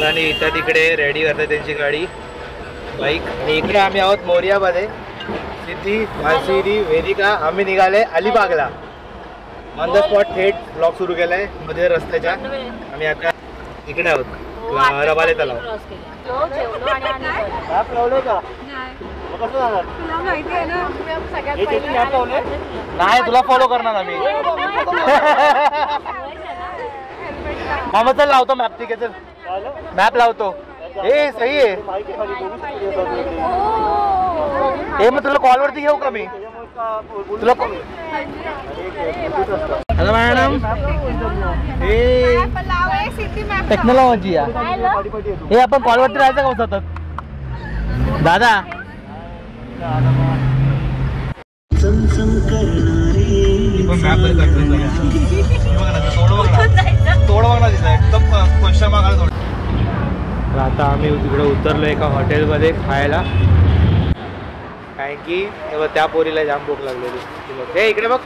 आणि इथं तिकडे रेडी करतात त्यांची गाडी बाईक. आणि इकडे आम्ही आहोत मोरियामध्ये. सिद्धी, मानसी, वेदिका आम्ही निघाले अलिबागला. ऑन द स्पॉट थेट ब्लॉग सुरू केलाय मध्ये रस्त्याच्या. आम्ही आता इकडे आहोत रबाले तलाव. नाही तुला फॉलो करणार आम्ही. मामा चल लावतो मॅप. ठीक आहे चल मॅप लावतो. ए सही आहे. हे मग तुला कॉल वरती घेऊ का मी तुला. Hello madam. टेक्नॉलॉजी हे आपण कॉल वरती राहायचं का सतत. दादा आता आम्ही तिकडे उतरलो एका हॉटेलमध्ये खायला. कारण की त्या पोरीला जाम भूक लागलेली. हे इकडे बघ.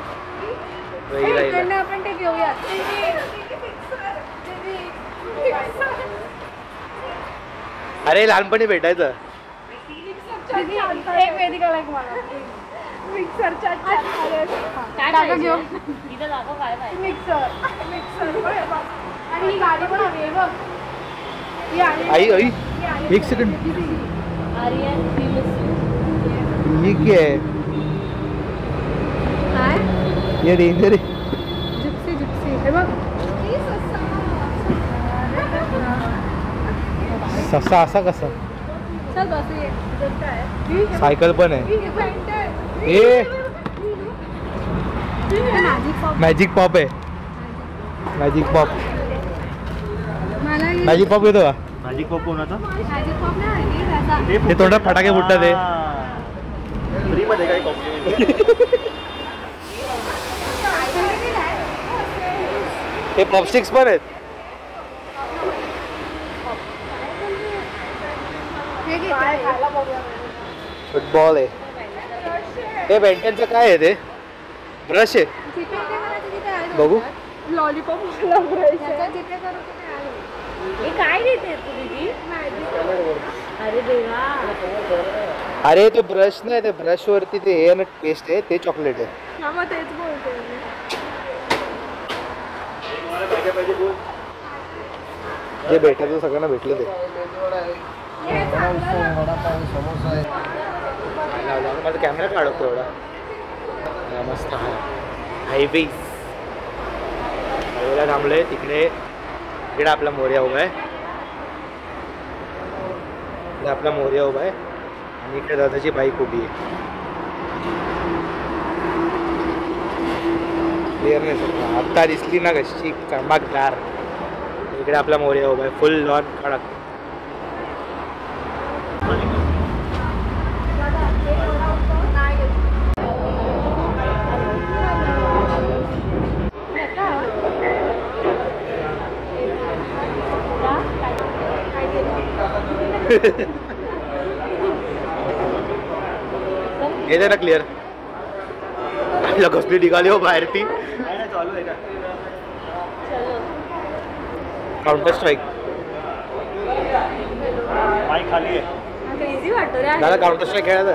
अरे लहानपणी भेटायचं. आई आई एक सेकंड. ये क्या है? ये डेंजर है. जिप्सी जिप्सी हे बघ. ससा असा कसा. सायकल पण आहे. ए मॅजिक पॉप आहे. Magic pop. मॅजिक पॉप येतो का? मॅजिक पॉप कोणाचा? ते तोंडात फटाके फुटतात. फ्री मध्ये काही हे पॉपस्टिक्स पण आहेत. फुटबॉल आहे. हे बेंटनचं काय आहे ते? ब्रश आहे. बघू. लॉलीपॉप. अरे तो ब्रश नाही. ते ब्रश वरती ते हे ना पेस्ट आहे ते चॉकलेट आहे. जे भेटायचं सगळ्यांना भेटलं ते. माझा कॅमेरा काढतो एवढा मस्त. हायवे हायवेला थांबलोय. तिकडे इकडे आपला मोर्या उभा आहे. आपला मोर्या उभा आहे आणि इकडे दादाची बाईक उभी आहे. क्लिअर नाही सर. आत्ता दिसली ना कशी चमकदार. इकडे आपला मोर्या उभा आहे फुल लॉन कडक. येते ना क्लिअर. कसली निघाली हो बाहेर ती. काउंटर स्ट्राईक खाली आहे. दादा काउंटर स्ट्राईक खेळायचं.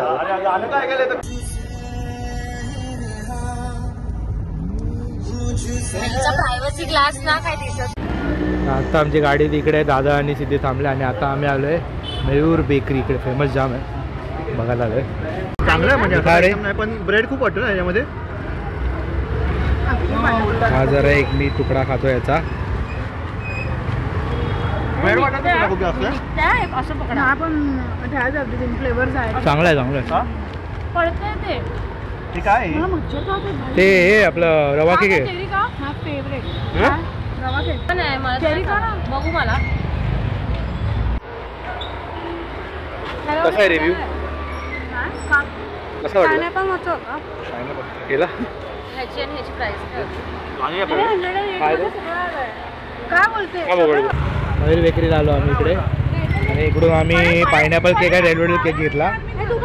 प्रायव्हसी ग्लास ना काय दिसत. आता आमची गाडी तिकडे दादा आणि सिद्धी थांबले. आणि आता आम्ही आलोय मयूर बेकरी. इकडे फेमस जाम आहे बघायला आलोय. चांगलं आहे म्हणजे पण ब्रेड खूप वाटतो ना याच्यामध्ये. हा जरा एक मी तुकडा खातो याचा. ब्रेड वाटत नाही खूप जास्त. असं पकडा. हा पण फ्लेवर्स आहे. चांगलं आहे चांगलं आहे. पडतंय ते. ते काय ते हे आपलं रवा केक आहे. हा फेवरेट रवा केक पण आहे. मला चेरी का बघू. मला कसा आहे रिव्ह्यू? कसं वाटलं? पण होतं केला ह्याची आणि ह्याची प्राइस काय बोलते. मयूर बेकरीला आलो आम्ही इकडे. आणि इकडून आम्ही पायनॅपल केक आहे रेड वेल्वेट केक घेतला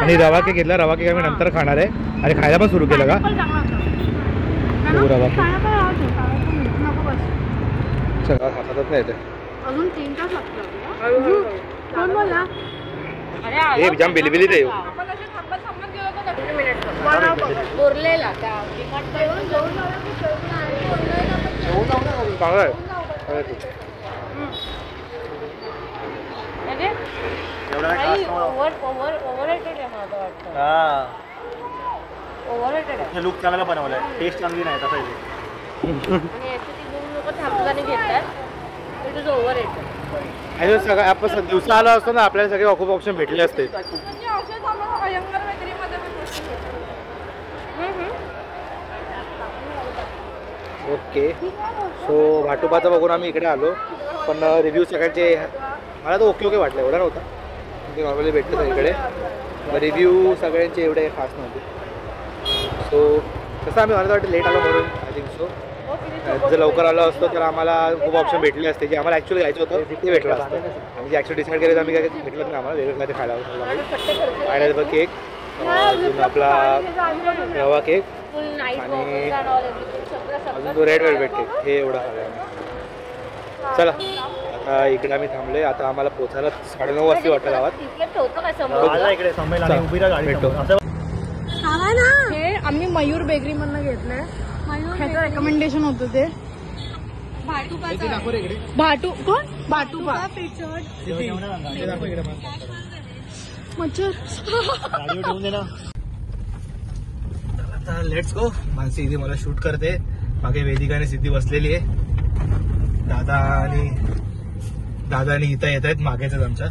आणि रवा केक घेतला. रवा केक आम्ही नंतर खाणार आहे. आणि खायला पण सुरू केलं का रवा केक. सगळं खातातच नाही ते. अजून 3 तास लागतात. कोण बोलला? हे जाम बिलबिली ते बोरलेला लुक चांगला बनवलाय, टेस्ट चांगली नाही तसं सगळं आपण दिवसा आलो असतो ना, आपल्याला सगळे खूप ऑप्शन भेटले असते. ओके, सो भाटोबाचा बघून आम्ही इकडे आलो, पण रिव्ह्यू सगळ्यांचे मला तर ओके वाटलं, एवढा नव्हता म्हणजे नॉर्मली भेटतं सगळीकडे. रिव्ह्यू सगळ्यांचे एवढे खास नव्हते. सो तसं आम्ही मला वाटतं लेट आलो म्हणून आय थिंक सो. जर लवकर आलो असतो तर आम्हाला खूप ऑप्शन भेटले असते, जे आम्हाला ॲक्च्युली घ्यायचं होतं ते भेटलं असतं. आम्ही जे ॲक्च्युली डिसाईड केलं तर आम्ही काय भेटलं नाही आम्हाला, वेगळं काय खायला पायनॅपल केक, अजून आपला रवा केक आणि अजून तो रेड वेलवेट केक, हे एवढं खाल्लं आम्ही. चला आता इकडे आम्ही थांबले, आता आम्हाला पोचायला 9:30 वाजता वाटतं गावात. हे आम्ही मयूर बेकरी मधनं घेतलंय. ह्याचं रेकमेंडेशन होतं ते भाटू कोण भाटूपा मच्छर. आता लेट्स गो. मानसी इथे मला शूट करते, मागे वेदिका आणि सिद्धी बसलेली आहे. दादा आणि इथं येत आहेत मागेच आमच्या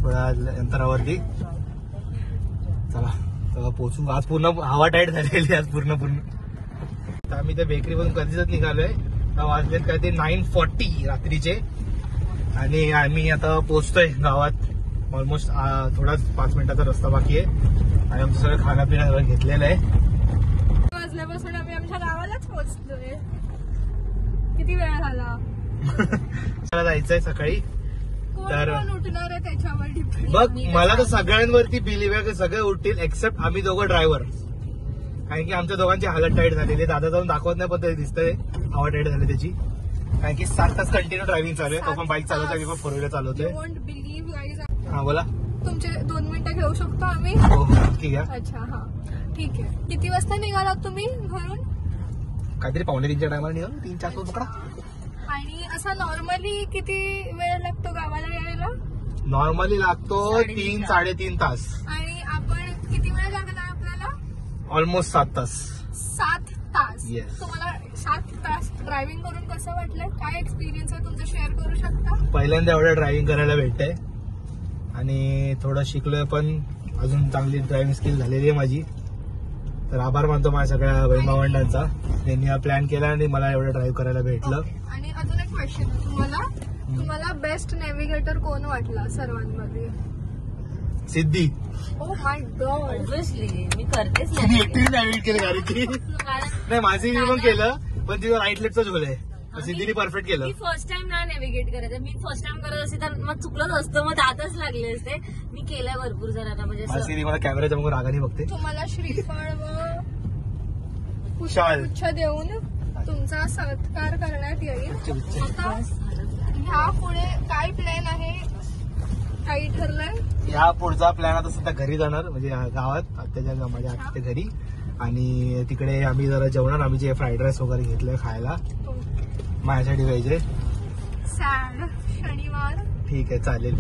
थोड्या अंतरावरती. चला तेव्हा पोचू. आज पूर्ण हवा टाईट झालेली आज पूर्ण. तर आम्ही त्या बेकरीमधून कधीच निघालोय. वाजलेत काय ते 9:40 रात्रीचे, आणि आम्ही आता पोचतोय गावात. ऑलमोस्ट थोडाच 5 मिनिटाचा रस्ता बाकी आहे, आणि आमचं सगळं खाण्यापिण्या सगळं घेतलेलं आहे. वाजल्यापासून आम्ही आमच्या गावालाच पोहोचतोय. किती वेळ झाला? मला जायचंय सकाळी. तर उठणार आहे त्याच्यावर डिपेंड. बघ, मला तर सगळ्यांवरती बिलीव्ह आहे की सगळे उठतील एक्सेप्ट आम्ही दोघं ड्रायव्हर, कारण की आमच्या दोघांची हालत टाईट झालेली. दादा जाऊन दाखवत नाही, पण ते दिसतंय हवा टाईट झाली त्याची, कारण की 7 तास कंटिन्यू ड्रायव्हिंग चालू आहे. तो पण बाईक चालवतोय, मी पण 4 व्हीलर चालवतोय. हा बोला. तुमचे 2 मिनिटं घेऊ शकतो आम्ही? हो ठीक आहे. अच्छा हा ठीक आहे. किती वाजता निघालात तुम्ही घरून? काहीतरी 2:45च्या टायमाला निघालो. 3-4 तास पकडा. आणि असा नॉर्मली किती वेळ लागतो गावाला यायला? नॉर्मली लागतो 3-3.5 तास. आणि आपण किती वेळ लागला आपल्याला? ऑलमोस्ट 7 तास. 7 तास. Yes. तुम्हाला 7 तास ड्रायव्हिंग करून कसं वाटलं? काय एक्सपिरियन्स आहे तुमचं, शेअर करू शकता? पहिल्यांदा एवढं ड्रायव्हिंग करायला भेटतंय, आणि थोडं शिकलोय, पण अजून चांगली ड्रायव्हिंग स्किल झालेली आहे माझी. तर आभार मानतो माझ्या सगळ्या बहिण-भावंडांचा, त्यांनी हा प्लॅन केला आणि मला एवढं ड्राईव्ह करायला भेटलं. आणि अजून एक क्वेश्चन तुम्हाला बेस्ट नेव्हिगेटर कोण वाटला सर्वांमध्ये? सिद्धी. Oh my God. ऑब्विसली मी करतेच तुम्ही एकटी नॅव्हिगेट केलं गाडीची? नाही, माझी मी पण केलं, पण तिथं राईट लेफ्टचा झोल आहे. सिद्धीने परफेक्ट केलं. मी फर्स्ट टाइम ना नेव्हिगेट करायचं. मी फर्स्ट टाइम करत असते तर मग चुकलं असतं, मग दातच लागले असते. मी केलंय भरपूर जणांना, म्हणजे मला कॅमेराच्या मग रागाने बघते. तुम्हाला श्रीफळ व शाल पुष्प देऊन तुमचा सत्कार करण्यात येईल. आता ह्या पुढे काय प्लॅन आहे, काही ठरलंय? या पुढचा प्लॅन आता सध्या घरी जाणार, म्हणजे गावात आत्याच्या माझ्या आत्याच्या घरी, आणि तिकडे आम्ही जरा जेवणार. आम्ही जे फ्राईड राईस वगैरे घेतलंय खायला, माझ्यासाठी पाहिजे. सॅड शनिवार. ठीक आहे, चालेल.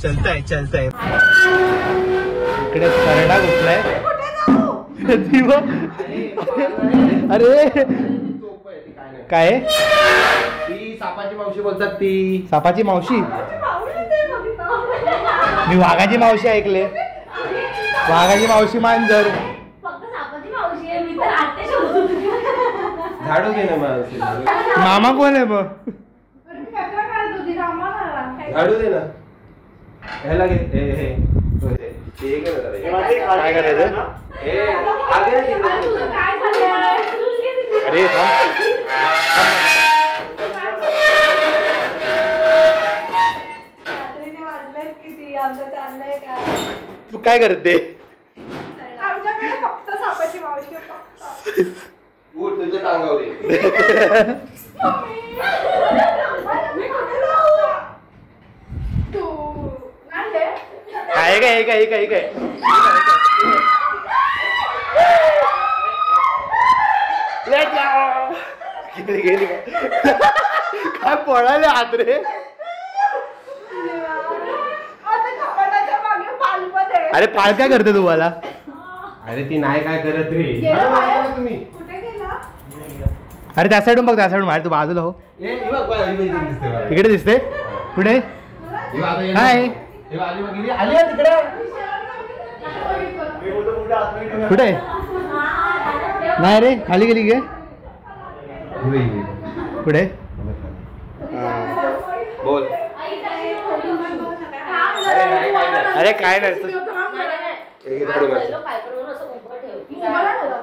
चलताय इकडे करडा घुसलाय. अरे काय ती सापाची मावशी बोलतात. ती सापाची मावशी? मी वाघाची मावशी ऐकले. वाघाची मावशी मांजर. झाडू घे ना मावशी. मामा कोण आहे मग? झाडू दे ना. ह्याला घे. काय करायचं? अरे तू काय करते? आमच्याकडे फक्त सापाची मावशी. तुझ्या टांगावर ही काय गेली काय पळाले हात रे. अरे पाळ काय करते तुम्हाला. अरे ती नाही काय करत रे तुम्ही. अरे त्या साईडून बघ, त्या साईडून बाहेर तू बाजूला हो. तिकडे दिसते कुठे काय आली तिकडे कुठे नाही रे खाली गेली गे कुठे. बोल. अरे काय नाही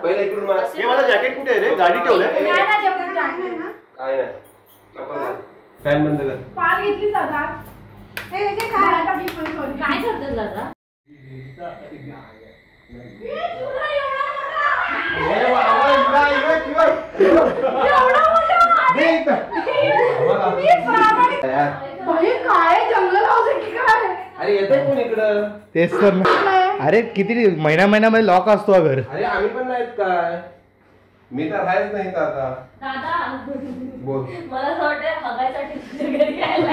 पहिला इकडून मार. हे मला जॅकेट कुठे आहे रे. गाडी ठेवलंय काय नाही फॅन बंद कर. काय करतात दादा. अरे येतोय कोण इकडं. तेच तर अरे किती महिन्यामध्ये लॉक असतो घर. अरे आम्ही पण नाहीत काय. मी तर आहेच नाही तर आता. दादा बोल. मला असं वाटतं हगायसाठी तुझ्या घरी यायला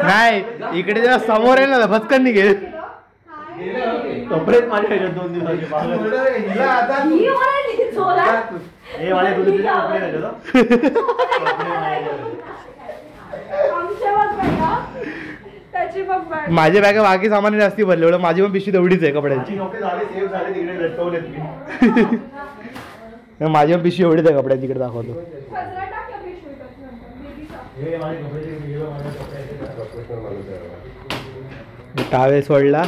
नाही इकडे जेव्हा समोर आहे ना पटकन निघेल. कपडेच माझ्या ह्याच्यात 2 दिवसाचे माझे बॅग बाकी सामान जास्ती भरले एवढं. माझी पण पिशवी तेवढीच आहे कपड्यांची. माझी पण पिशवी एवढीच आहे कपड्यांची. इकडे दाखवतो. टावेल सोडला.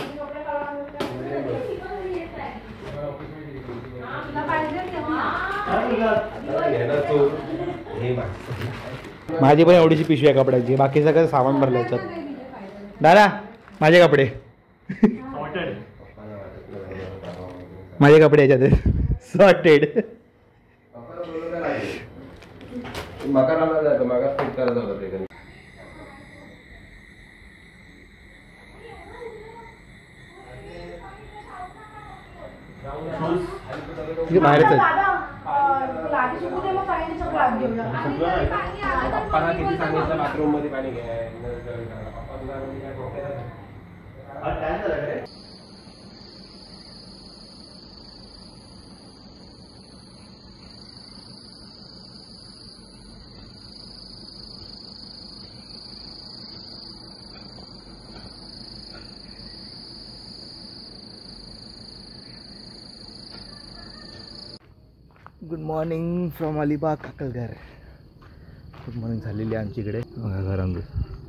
माझी पण एवढीशी पिशवी आहे कपड्याची. बाकी सगळं सामान भरलं याच्यात. दादा माझे कपडे माझे कपडे याच्यात सॉर्टेड. मकानाला जातो मागा फिट करायला होता ते. बाहेरच आहे. पप्पाला किती सांगितलं बाथरूम मध्ये पाणी घ्या. Good morning from Alibag Kakalghar. Good morning झालेली आहे आमची इकडे घरांमध्ये.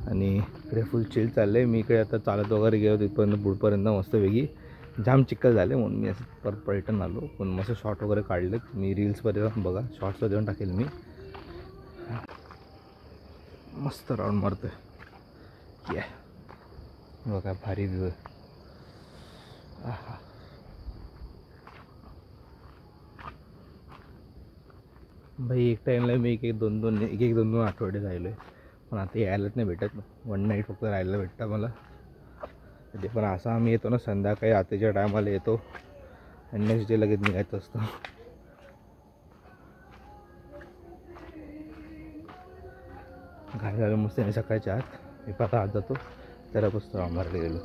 आणि इकडे फुल चिल चाललं आहे. मी इकडे आता चालत वगैरे गेलो तिथपर्यंत पुढपर्यंत मस्त वेगळी जाम चिक्कल झाले म्हणून मी असं परत रिटर्न आलो. पण मस्त शॉर्ट वगैरे काढले मी. रील्समध्ये बघा शॉर्ट्सवर देऊन टाकेल मी. मस्त राऊंड मारतो आहे. या बघा भारी व्ह्यू आहे. आहा भाई एक टाईमला मी एक एक दोन आठवडे राहिलो आहे. पण आता यायलाच नाही भेटत. 1 नाईट फक्त राहायला भेटतं मला. ते पण असं आम्ही येतो ना संध्याकाळी आताच्या टायमाला येतो आणि नेक्स्ट डे लगेच निघायचं असतं. घाई झालं मस्त आणि सकाळच्या आत मी आता आत जातो. त्याला पुस्तक आंबारला गेलो.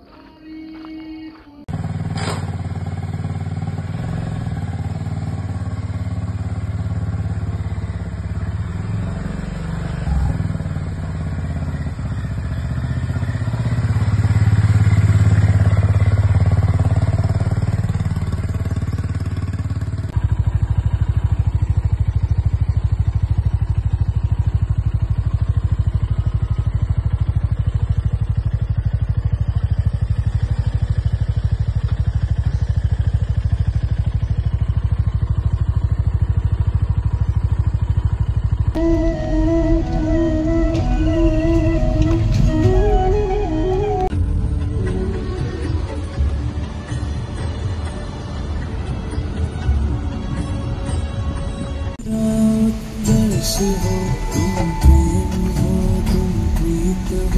हो तुम प्रेम हो तुम प्रीत हो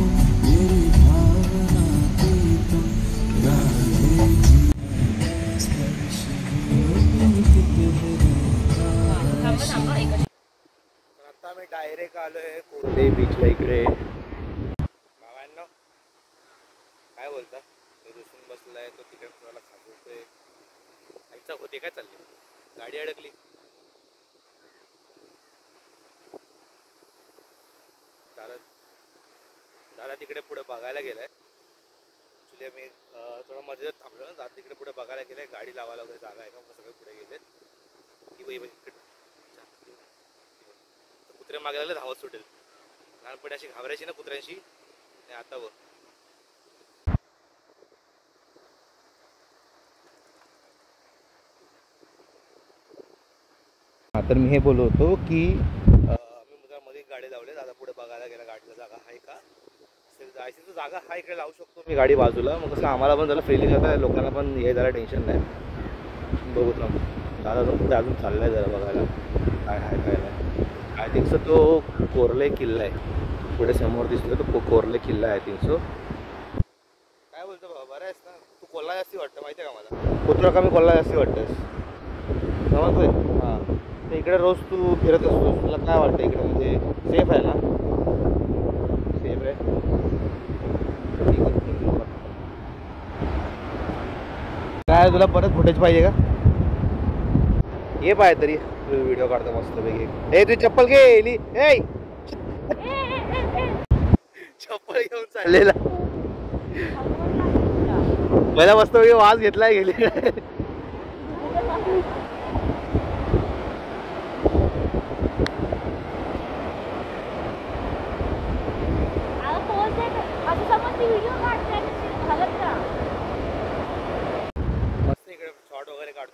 सांगा हे कशी. आता मी डायरेक्ट आलोय कोर्ले बीचला इकडे. बाबांनो काय बोलता, तो रुसून बसलाय, तो तिकडे कोणाला खाजवतोय. आईचा होते काय चालली, गाडी अडकली. दादा तिकडे पुढे बघायला गेलाय. ऍक्च्युली मी थोडं मध्ये थांबलो ना, दादा तिकडे पुढे बघायला गेलाय गाडी लावायला वगैरे जागा आहे का, मग सगळे पुढे गेलेत. की बाई कुत्रे मागे लागले धावत सुटेल. लहानपणी अशी घाबरायची ना कुत्र्यांशी, आणि आता बघ. तर मी हे बोललो होतो की मी मध्ये गाडी लावले, दादा पुढे बघायला गेला गाडीला जागा आहे का, जायची तर जागा हा इकडे लावू शकतो मी गाडी बाजूला. मग कसं आम्हाला पण जरा फ्रीली करता, लोकांना पण हे जरा टेन्शन नाही. बघूत ना दादा तो पुढे अजून चाललाय जरा बघायला काय आहे काय नाही. आय थिंक सो तो कोर्ले किल्ला आहे, पुढे समोर दिसतो तो कोर्ले किल्ला आहे. I think so. काय बोलतो बाबा, बरं आहेस ना तू? कोल्हा जास्ती वाटतं माहिती आहे का मला, कुत्रा कमी कोल्हा जास्ती वाटतंस, समजतोय? हां, तर इकडे रोज तू फिरत असतो, तुला काय वाटतं इकडे म्हणजे सेफ आहे ना? सेफ आहे. काय तुला परत फुटेज पाहिजे का? ये पाहिजे तरी व्हिडिओ काढतो मस्त पैकी. ए तू चप्पल घे, चप्पल घेऊन चाललेला पहिला मस्त पैकी वाज घेतलाय गेली.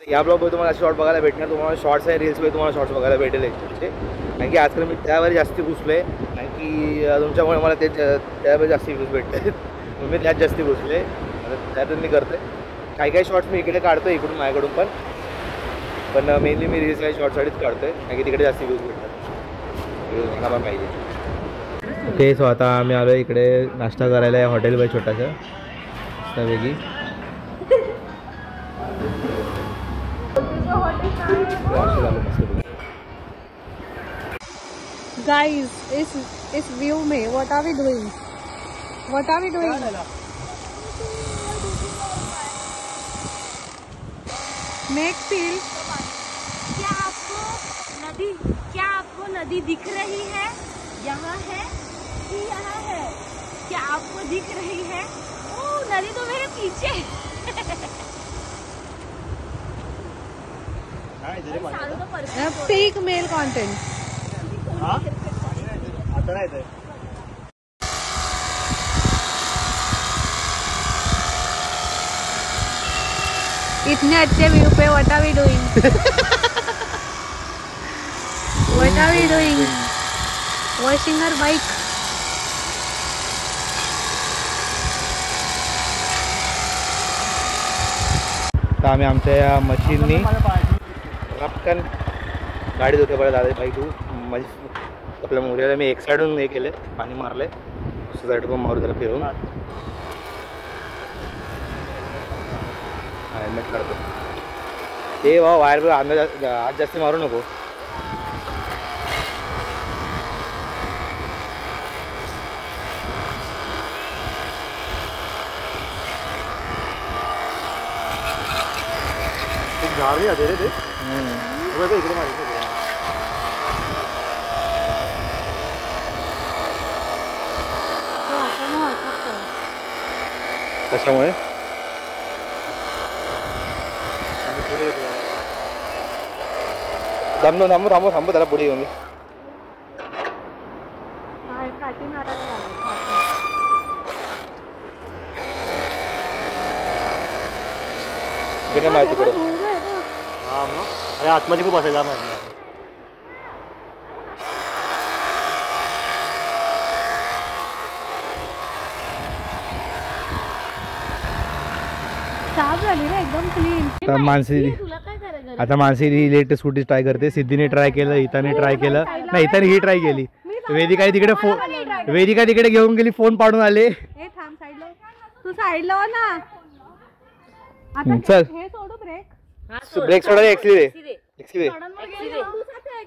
या ब्लॉगमध्ये तुम्हाला शॉर्ट बघायला भेटणार, तुम्हाला शॉर्ट्स आणि रील्समध्ये तुम्हाला शॉर्ट्स बघायला भेटेल ॲक्च्युअली. कारण की आजकाल मी त्यावर जास्ती घुसलो आहे, कारण की तुमच्यामुळे मला ते त्यावर जास्ती व्ह्यूज भेटतात, मग मी त्यात जास्ती घुसले. आता त्यातून मी करतो काही काही शॉर्ट्स मी इकडे काढतो इकडून माझ्याकडून पण मेनली मी रील्स काही शॉर्टसाठीच काढतो आहे, कारण की तिकडे जास्ती व्ह्यूज भेटतात. व्ह्यूज मला पाहिजे ते. सो आता आम्ही आलो इकडे नाश्ता करायला या हॉटेल बाय छोटासा मस्तपैकी. Guys, इस व्यू में what are we doing? What are we doing? Make feel. क्या आपको नदी दिख रही है? यहाँ है कि यहाँ है? क्या आपको दिख रही है? ओ नदी तो मेरे पीछे. Peak male content. इतने अच्छे view pay what are we doing? What are we doing? Washing our bike. तर आम्ही आमच्या या मशीननी पटकन गाडी धुते. बरं दादा बाई तू माझी आपल्या मोऱ्याला मी एक साईडून हे केले, पाणी मारले, दुसऱ्या साईड पण मारू त्याला फिरून हेल्मेट काढतो. ते वा वायर अंदाज आज जास्ती मारू नको. झाड नाही आते रे ते इकडे मारायचं. कशामुळे थांबो त्याला पुढे येऊन माहिती पडेल. हा मग अरे आतमध्ये खूप असायला माहिती. साफ झाली ना एकदम क्लीन. मानसी आता मानसी इलेक्ट्रिक स्कूटी ट्राय करते. सिद्धीने ट्राय केलं, हिताने ट्राय केलं, नाही हिताने ही ट्राय केली. वेदिका तिकडे वेदिका तिकडे घेऊन गेली, फोन पाडून आले. तू साईड लाव ना. चल हे सोडू ब्रेक. ब्रेक सोडा, एक्सिलेट.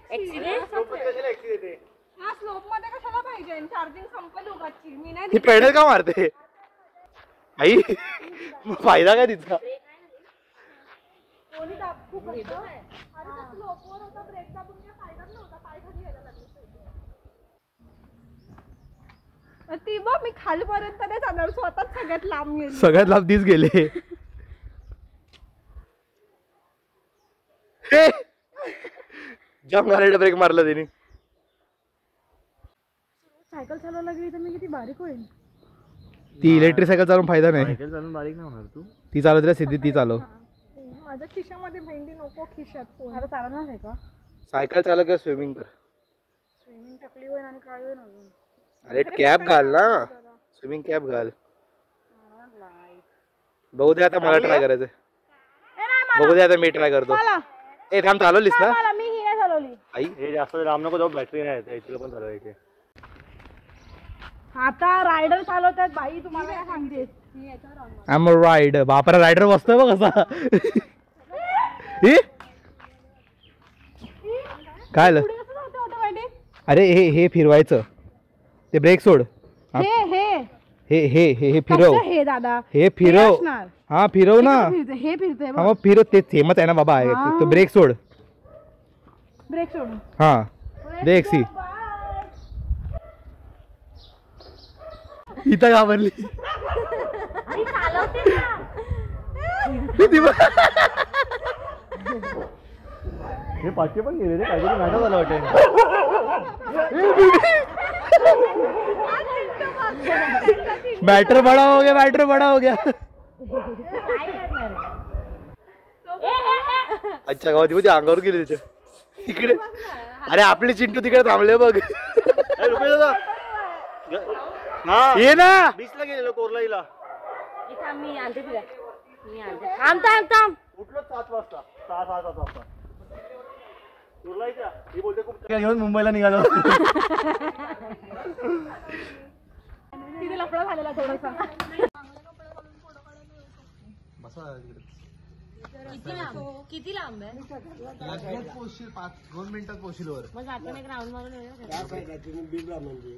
ऍक्सिडेंट हा स्लोप मध्ये कशाला पाहिजे चार्जिंग संपल उगाची मी नाही ही पेडल का मारते आई मग फायदा काय तिचा कोणी दाबू करतो अरे त्या स्लोपवर होता ब्रेक दाबून काय फायदाच नव्हता पाय खाली यायला लागले ती बघ मी खालपर्यंत नाही जाणार स्वतःच सगळ्यात लांब गेली सगळ्यात लांब तीच गेले जम घालायला ब्रेक मारला त्यांनी सायकल चालवायला लागली तर मी किती बारीक होईल ती इलेक्ट्रिक सायकल चालवून फायदा नाही चालून बारीक नाही होणार तू ती चालवते ना सिद्धी ती चालव माझ्या खिशामध्ये भेंडी नको खिशात आता चालवणार आहे का सायकल चालव किंवा स्विमिंग कर स्विमिंग टाकली होईल आणि काय होईल अजून अरे कॅप घाल ना स्विमिंग कॅप घाल बघू दे आता मला ट्राय करायचं बघू दे आता मी ट्राय करतो ए थांब चालवलीस ना मी ही नाही चालवली आई हे जास्त लांब नको जाऊ बॅटरी नाही आहे तुला पण चालवायचे आता रायडर चालवतात बाई तुम्हाला काय सांगते आम राईड बापरा रायडर बसतोय बघ कसा हे? काय आलं? अरे हे फिरवायचं ते ब्रेक सोड हा. हे फिरव हे दादा हे फिरव असणार. हा फिरव ना हे फिरते हा मग फिरव ते सेमच आहे ना बाबा तो ब्रेक सोड ब्रेक सोडून हा दे एक सी इथं घाबरली हे पाचशे पण गेले रे काहीतरी मॅटर झालं वाटेल बैटर बड़ा हो गया बैटर बड़ा हो गया अच्छा गावात ती अंगावर गेली त्याच्या तिकडे अरे आपले चिंटू तिकडे थांबले बघ ये ना 20 ला गेलेलो कोरलाईला मी आणते तुला मी आणते थांब उठलो 7 वाजता 6-7 वाजता कोरलाईच्या ही बोलते खूप घेऊन मुंबईला निघालो तिथे लफडा झालेला थोडासा किती लांब आहे पोहोचशील 2 मिनिटात पोहोचशील वर मग आपण एक राऊंड मारून येऊया म्हणजे